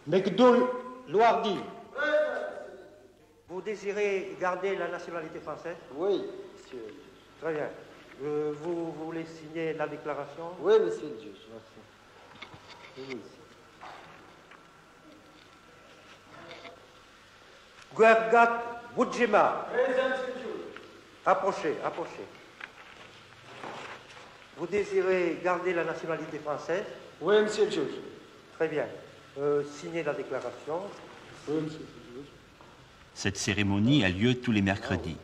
Mekdoul Louardi. Vous désirez garder la nationalité française? Oui, monsieur. Très bien. Vous voulez signer la déclaration? Oui, monsieur le juge, merci. Oui, Guergat Boudjema. présent, monsieur le juge. Approchez, approchez. Vous désirez garder la nationalité française? Oui, monsieur le juge. Très bien. Signez la déclaration. Oui, monsieur le juge. Cette cérémonie a lieu tous les mercredis.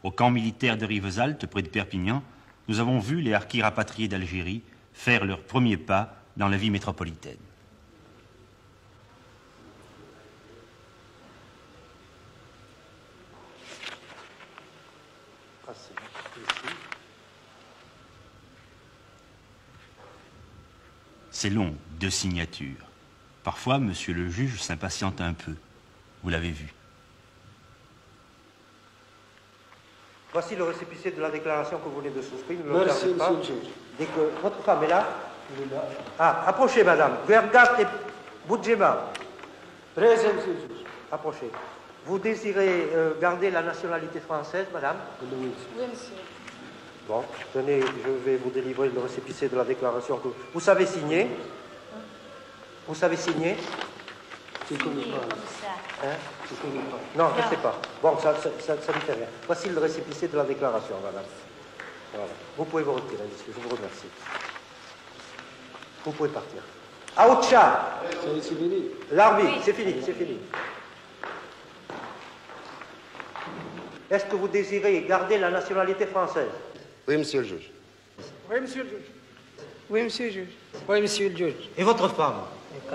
Au camp militaire de Rivesaltes, près de Perpignan, nous avons vu les harkis rapatriés d'Algérie faire leurs premiers pas dans la vie métropolitaine. C'est long, 2 signatures. Parfois, monsieur le juge s'impatiente un peu. Vous l'avez vu. Voici le récépissé de la déclaration que vous venez de souscrire. Ne le Merci, perdez pas. monsieur le juge. Dès que votre femme est là. Il est là. Ah, approchez, madame. Guergat et Boudjema. Présent, monsieur le juge. Approchez. Vous désirez garder la nationalité française, madame? Oui, monsieur. Oui, monsieur. Bon, tenez, je vais vous délivrer le récépissé de la déclaration que vous savez signer. Vous savez signer? Je ne connais pas. Comme ça. Hein? Je ne connais pas. Non, je ne sais pas. Bon, ça ne fait rien. Voici le récépissé de la déclaration, madame. Voilà. Vous pouvez vous retirer, monsieur. Je vous remercie. Vous pouvez partir. Aoucha, C'est fini. l'arbitre, c'est fini, c'est fini. Est-ce que vous désirez garder la nationalité française? Oui, monsieur le juge. Oui, monsieur le juge. Oui, monsieur le juge. Oui, monsieur le juge. Et votre femme?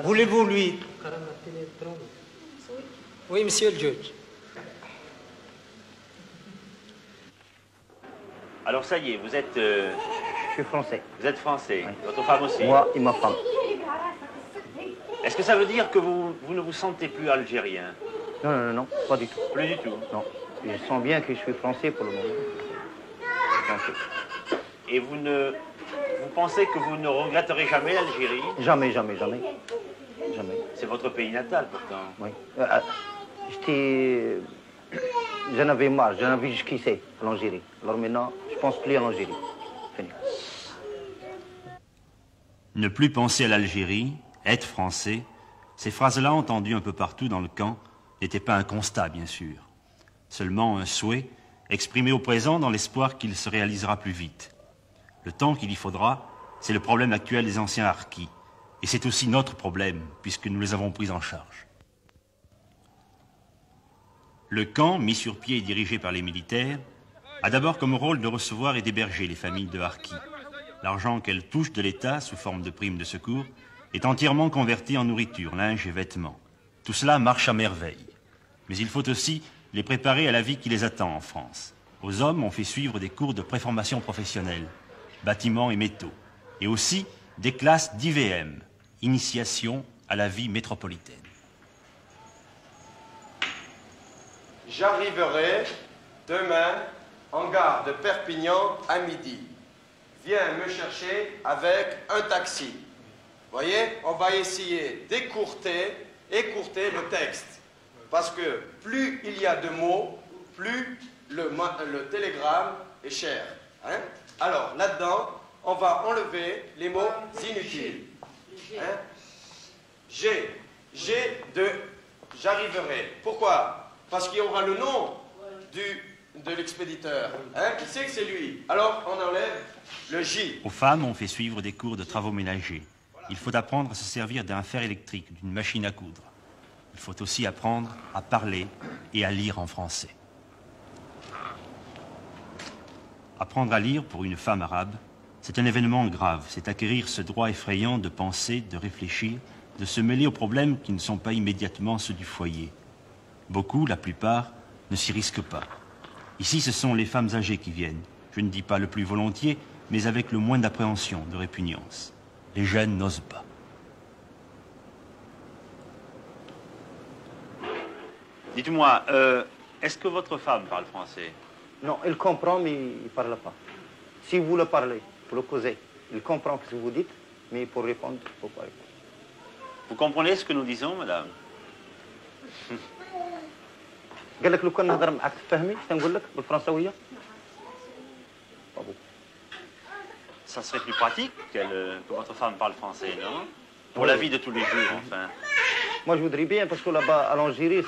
Voulez-vous lui... Oui, monsieur le juge. Alors ça y est, vous êtes... Je suis français. Vous êtes français. Votre femme aussi. Moi et ma femme. Est-ce que ça veut dire que vous ne vous sentez plus algérien? Non, non, non, non, pas du tout. Plus du tout. Non. Je sens bien que je suis français pour le moment. Français. Et vous pensez que vous ne regretterez jamais l'Algérie? Jamais, jamais, jamais. Jamais. C'est votre pays natal pourtant. Oui. J'en avais marre, j'en avais jusqu'ici, à l'Algérie. Alors maintenant, je pense plus à l'Algérie. Fini. Ne plus penser à l'Algérie, être français, ces phrases-là entendues un peu partout dans le camp n'étaient pas un constat, bien sûr. Seulement un souhait exprimé au présent dans l'espoir qu'il se réalisera plus vite. Le temps qu'il y faudra, c'est le problème actuel des anciens harkis. Et c'est aussi notre problème, puisque nous les avons pris en charge. Le camp, mis sur pied et dirigé par les militaires, a d'abord comme rôle de recevoir et d'héberger les familles de harkis. L'argent qu'elles touchent de l'État, sous forme de primes de secours, est entièrement converti en nourriture, linge et vêtements. Tout cela marche à merveille. Mais il faut aussi les préparer à la vie qui les attend en France. Aux hommes, on fait suivre des cours de préformation professionnelle, bâtiments et métaux, et aussi des classes d'IVM, initiation à la vie métropolitaine. J'arriverai demain en gare de Perpignan à midi. Viens me chercher avec un taxi. Voyez, on va essayer d'écourter le texte. Parce que plus il y a de mots, plus le télégramme est cher. Hein? Alors, là-dedans, on va enlever les mots inutiles. Hein? J'arriverai. Pourquoi? Parce qu'il y aura le nom de l'expéditeur. Hein? Qui sait que c'est lui? Alors, on enlève le J. Aux femmes, on fait suivre des cours de travaux ménagers. Il faut apprendre à se servir d'un fer électrique, d'une machine à coudre. Il faut aussi apprendre à parler et à lire en français. Apprendre à lire pour une femme arabe, c'est un événement grave. C'est acquérir ce droit effrayant de penser, de réfléchir, de se mêler aux problèmes qui ne sont pas immédiatement ceux du foyer. Beaucoup, la plupart, ne s'y risquent pas. Ici, ce sont les femmes âgées qui viennent. Je ne dis pas le plus volontiers, mais avec le moins d'appréhension, de répugnance. Les jeunes n'osent pas. Dites-moi, est-ce que votre femme parle français? Non, elle comprend, mais il ne parle pas. Si vous le parlez, vous le causez, il comprend ce que vous dites, mais pour répondre, il ne faut pas répondre. Vous comprenez ce que nous disons, madame? قال لك لو كان نهضر معك تفهمي اش تنقول لك بالفرنساويه؟ Ça serait plus pratique que votre femme parle français, non? Pour la vie de tous les jours, enfin. Moi je voudrais bien parce que là-bas à l'Algérie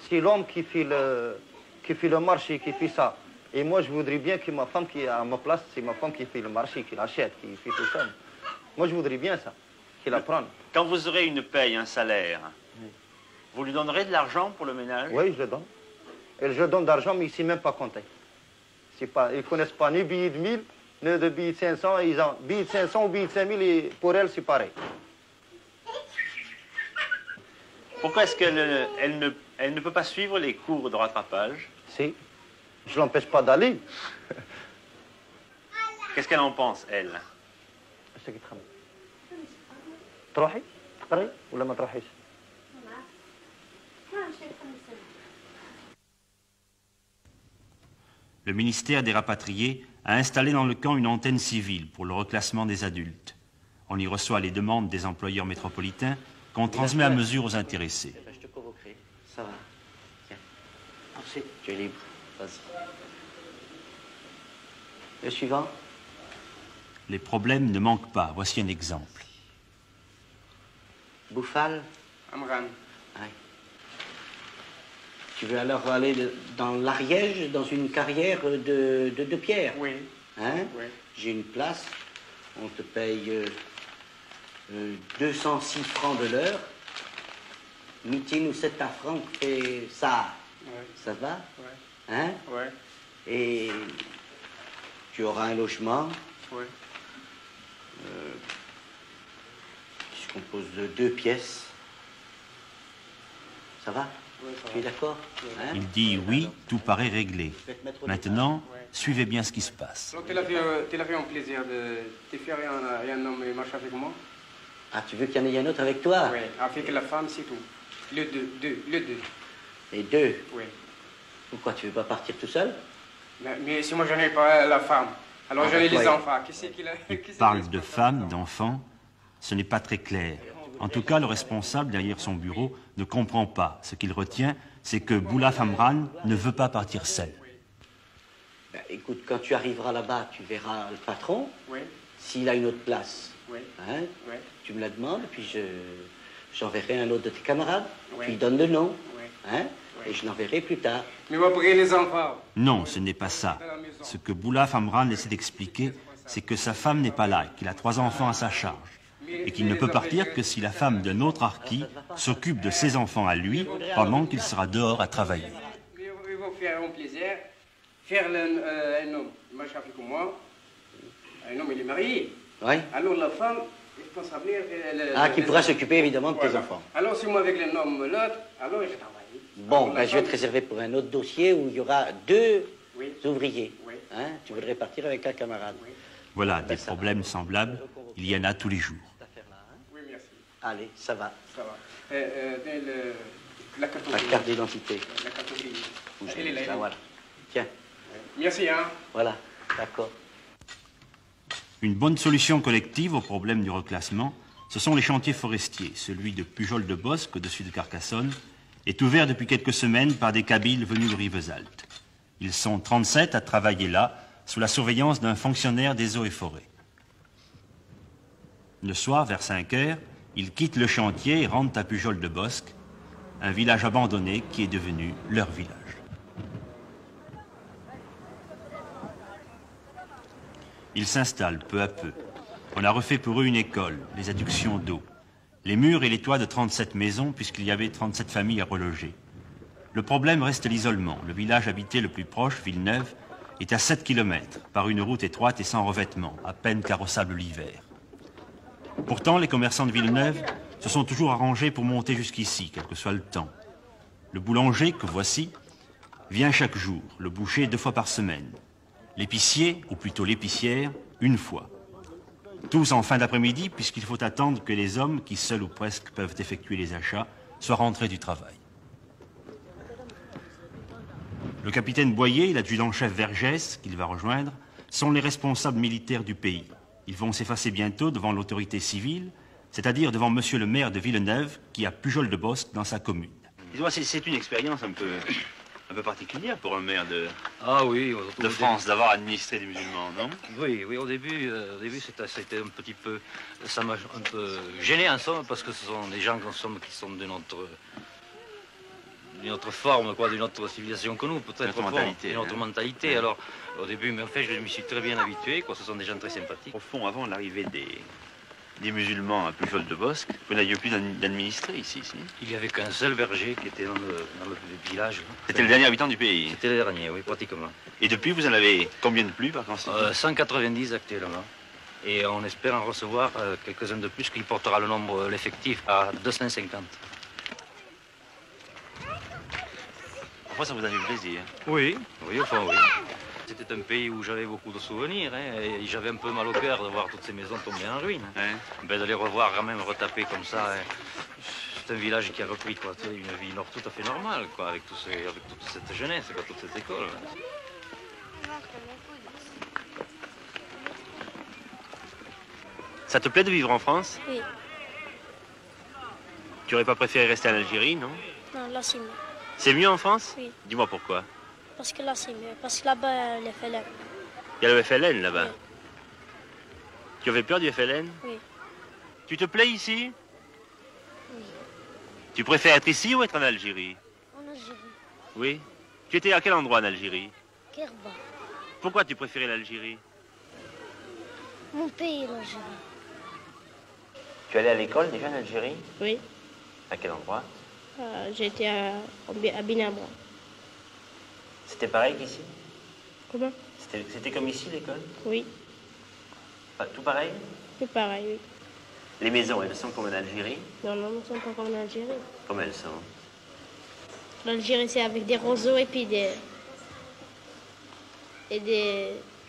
c'est l'homme qui fait le marché, qui fait ça. Et moi je voudrais bien que ma femme qui est à ma place, c'est ma femme qui fait le marché, qui l'achète, qui fait tout ça. Moi je voudrais bien ça, qu'il apprenne. Quand vous aurez une paye, un salaire, vous lui donnerez de l'argent pour le ménage? Oui, je le donne. Et je donne d'argent, mais il ne sait même pas compter. Ils ne connaissent pas ni billets de 1000, ni de billets de 500. Ils ont billets de 500 ou billets de 5000, et pour elle, c'est pareil. Pourquoi est-ce qu'elle ne peut pas suivre les cours de rattrapage? Si. Je ne l'empêche pas d'aller. Qu'est-ce qu'elle en pense, elle? تروحي؟ تقري ولا ما تروحيش؟ Le ministère des Rapatriés a installé dans le camp une antenne civile pour le reclassement des adultes. On y reçoit les demandes des employeurs métropolitains qu'on transmet à mesure aux intéressés. Je te convoquerai. Ça va. Tiens. Merci. Tu es libre. Vas-y. Le suivant. Les problèmes ne manquent pas. Voici un exemple. Bouffal. Amran. Ouais. Tu veux alors aller dans l'Ariège, dans une carrière de pierre? Oui. Hein? Oui. J'ai une place. On te paye 206 francs de l'heure. Meeting ou 7 francs fait ça. Ouais. Ça va? Ouais. Hein? Ouais. Et tu auras un logement Ouais. qui se compose de 2 pièces. Ça va? Ouais, ça Tu es va. d'accord? Hein? Il dit oui, tout paraît réglé. Maintenant, suivez bien ce qui se passe. Donc, tu l'as fait un plaisir de faire un homme marcher avec moi? Ah, tu veux qu'il y en ait un autre avec toi? Oui, avec la femme, c'est tout. Le deux. Les 2? Oui. Pourquoi tu veux pas partir tout seul? Mais si moi, je n'ai pas la femme, alors j'en ai les ouais. enfants. Qui c'est qui l'a... Il parle de femmes, d'enfants. Ce n'est pas très clair. En tout cas, le responsable derrière son bureau ne comprend pas. Ce qu'il retient, c'est que Boulaf Amran ne veut pas partir seul. Ben, écoute, quand tu arriveras là-bas, tu verras le patron. Oui, S'il a une autre place, oui, hein, oui, tu me la demandes, puis j'enverrai un autre de tes camarades. Ouais. Tu lui donnes le nom, oui. hein, Ouais. et je l'enverrai plus tard. Mais moi, pour les enfants. Non, ce n'est pas ça. Ce que Boulaf Amran essaie d'expliquer, c'est que sa femme n'est pas là, qu'il a 3 enfants à sa charge, et qu'il ne peut partir que si la femme d'un autre harki s'occupe de ses enfants à lui pendant qu'il sera dehors à travailler. Ils vont faire un plaisir, faire un homme marcher avec moi. Un homme, il est marié. Oui. Alors la femme, il peut s'appeler... Ah, qui pourra s'occuper évidemment de tes Voilà. enfants. Alors si moi avec l'homme l'autre, alors je travaille. Bon, Alors, ben, je vais te réserver pour un autre dossier où il y aura 2 Oui. ouvriers. Oui. Hein, tu voudrais partir avec un camarade. Oui. Voilà, des problèmes semblables, il y en a tous les jours. Oui, merci. Allez, ça va. Ça va. La carte La carte d'identité. La carte d'identité. Où Elle est là. ça, voilà. Tiens, Merci, hein. voilà, d'accord. Une bonne solution collective au problème du reclassement, ce sont les chantiers forestiers. Celui de Pujol-de-Bosque, au-dessus de Carcassonne, est ouvert depuis quelques semaines par des Kabyles venus de Rivesaltes. Ils sont 37 à travailler là, sous la surveillance d'un fonctionnaire des eaux et forêts. Le soir, vers 5 heures, ils quittent le chantier et rentrent à Pujol-de-Bosque, un village abandonné qui est devenu leur village. Ils s'installent peu à peu. On a refait pour eux une école, les adductions d'eau, les murs et les toits de 37 maisons, puisqu'il y avait 37 familles à reloger. Le problème reste l'isolement. Le village habité le plus proche, Villeneuve, est à 7 km, par une route étroite et sans revêtement, à peine carrossable l'hiver. Pourtant, les commerçants de Villeneuve se sont toujours arrangés pour monter jusqu'ici, quel que soit le temps. Le boulanger, que voici, vient chaque jour, le boucher 2 fois par semaine. L'épicier, ou plutôt l'épicière, 1 fois. Tous en fin d'après-midi, puisqu'il faut attendre que les hommes, qui seuls ou presque peuvent effectuer les achats, soient rentrés du travail. Le capitaine Boyer et l'adjudant-chef Vergès, qu'il va rejoindre, sont les responsables militaires du pays. Ils vont s'effacer bientôt devant l'autorité civile, c'est-à-dire devant monsieur le maire de Villeneuve, qui a Pujol-de-Bosc dans sa commune. C'est une expérience un peu particulière pour un maire de France d'avoir administré des musulmans, non? Oui, au début c'était un petit peu, ça m'a un peu gêné en somme, parce que ce sont des gens qui sont d'une autre forme, quoi, d'une autre civilisation que nous, peut-être. Une autre mentalité. Alors, au début, mais en fait, je m'y suis très bien habitué, quoi. Ce sont des gens très sympathiques. Au fond, avant l'arrivée des musulmans à Pujol-de-Bosc, vous n'aviez plus d'administrés ici, si? Il n'y avait qu'un seul berger qui était dans le village. C'était le dernier habitant du pays? C'était le dernier, oui, pratiquement. Et depuis, vous en avez combien de plus, par conséquent? 190 actuellement. Et on espère en recevoir quelques-uns de plus, qui portera le nombre, l'effectif, à 250. Enfin, ça vous a fait plaisir? Oui, enfin oui. C'était un pays où j'avais beaucoup de souvenirs, hein, et j'avais un peu mal au cœur de voir toutes ces maisons tomber en ruine. Ouais. Ben, de les revoir quand même retapées comme ça, hein. C'est un village qui a repris, quoi, une vie tout à fait normale, quoi, avec toute cette jeunesse, quoi, toute cette école. Ça te plaît de vivre en France? Oui. Tu aurais pas préféré rester en Algérie, non? Non, là c'est mieux. C'est mieux en France? Oui. Dis-moi pourquoi. Parce que là c'est mieux. Parce que là-bas, les FLN. Il y a le FLN là-bas. Oui. Tu avais peur du FLN? Oui. Tu te plais ici? Oui. Tu préfères être ici ou être en Algérie? En Algérie. Oui. Tu étais à quel endroit en Algérie? Kerba. Pourquoi tu préférais l'Algérie? Mon pays, l'Algérie. Tu allais à l'école déjà en Algérie? Oui. À quel endroit? J'étais à Binabra. C'était pareil qu'ici? Comment? C'était comme ici l'école? Oui. Tout pareil? C'est pareil, oui. Les maisons, elles sont comme en Algérie? Non, elles ne sont pas comme en Algérie. Comme elles sont? L'Algérie, c'est avec des roseaux et puis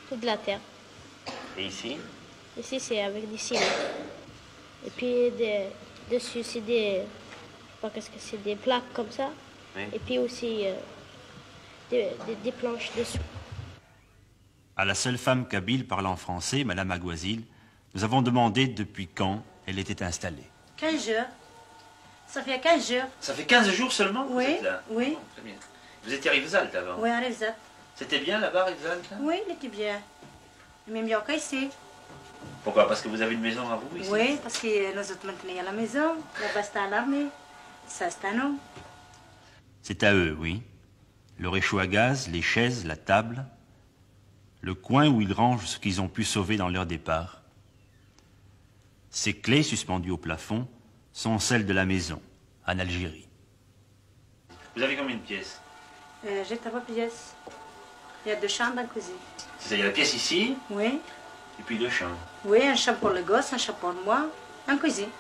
toute de la terre. Et ici? Ici, c'est avec des ciments. Et puis, dessus, c'est des plaques comme ça. Oui. Et puis aussi des planches dessous. À la seule femme kabyle parlant français, Madame Aguazil, nous avons demandé depuis quand elle était installée. 15 jours. Ça fait 15 jours. Ça fait 15 jours seulement que Oui, vous êtes là? oui. Oh, très bien. Vous étiez à Rivesaltes avant? Oui, à Rivesaltes. C'était bien là-bas, Rivesaltes? Oui, il était bien. Même mieux qu'ici. Pourquoi? Parce que vous avez une maison à vous ici? Oui, parce que nous autres maintenant à la maison. Là-bas, c'est à l'armée. Ça, c'est à nous. C'est à eux, oui. Le réchaud à gaz, les chaises, la table, le coin où ils rangent ce qu'ils ont pu sauver dans leur départ. Ces clés suspendues au plafond sont celles de la maison, en Algérie. Vous avez combien de pièces? J'ai 3 pièces. Il y a 2 chambres, une cuisine. Il y a la pièce ici, Oui. et puis 2 chambres. Oui, un chambre pour le gosse, un chambre pour moi, une cuisine.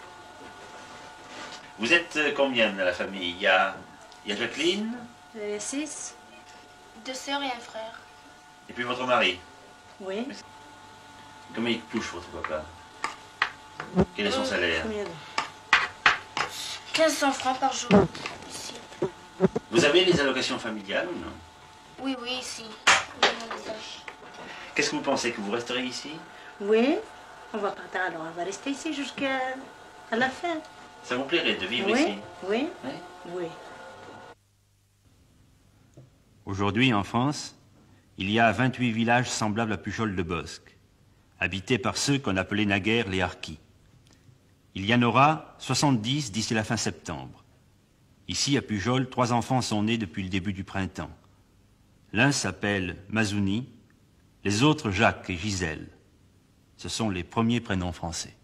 Vous êtes combien dans la famille? Il y a Jacqueline, 6. 2 sœurs et un frère. et puis votre mari. Oui. Combien il touche votre papa? Quel est son salaire? 1500 francs par jour. Ici. Vous avez les allocations familiales ou non? Oui, ici. Qu'est-ce que vous pensez, que vous resterez ici? Oui. On va partir alors, on va rester ici jusqu'à la fin. Ça vous plairait de vivre Oui, ici? oui, Oui. oui. Aujourd'hui, en France, il y a 28 villages semblables à Pujol-de-Bosc, habités par ceux qu'on appelait naguère les Harkis. Il y en aura 70 d'ici la fin septembre. Ici, à Pujol, 3 enfants sont nés depuis le début du printemps. L'un s'appelle Mazouni, les autres Jacques et Gisèle. Ce sont les premiers prénoms français.